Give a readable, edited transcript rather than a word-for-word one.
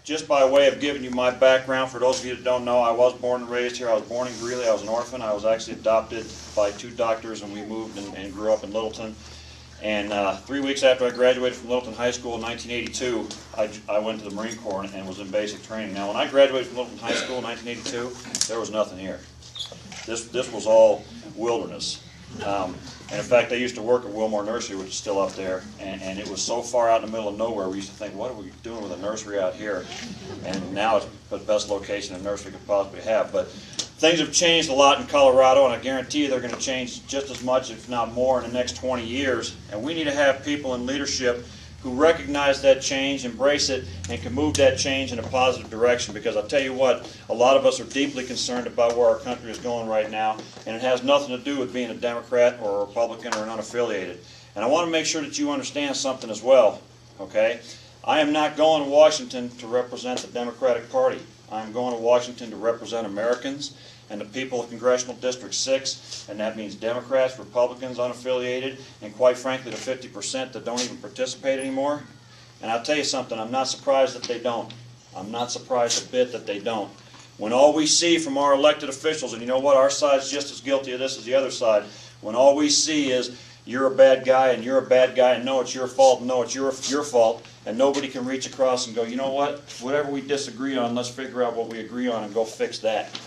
just by way of giving you my background, for those of you that don't know, I was born and raised here. I was born in Greeley. I was an orphan. I was actually adopted by 2 doctors, and we moved and grew up in Littleton. And 3 weeks after I graduated from Littleton High School in 1982, I went to the Marine Corps and was in basic training. Now, when I graduated from Littleton High School in 1982, there was nothing here. This was all wilderness. And in fact, I used to work at Wilmore Nursery, which is still up there, and it was so far out in the middle of nowhere, we used to think, what are we doing with a nursery out here? And now it's the best location a nursery could possibly have. But things have changed a lot in Colorado, and I guarantee you they're going to change just as much, if not more, in the next 20 years. And we need to have people in leadership who recognize that change, embrace it, and can move that change in a positive direction. Because I'll tell you what, a lot of us are deeply concerned about where our country is going right now, and it has nothing to do with being a Democrat or a Republican or an unaffiliated. And I want to make sure that you understand something as well, okay? I am not going to Washington to represent the Democratic Party. I'm going to Washington to represent Americans and the people of Congressional District 6, and that means Democrats, Republicans, unaffiliated, and quite frankly the 50% that don't even participate anymore. And I'll tell you something, I'm not surprised that they don't. I'm not surprised a bit that they don't. When all we see from our elected officials, and you know what, our side's just as guilty of this as the other side, when all we see is you're a bad guy and you're a bad guy and no, it's your fault and no, it's your fault, and nobody can reach across and go, you know what, whatever we disagree on, let's figure out what we agree on and go fix that.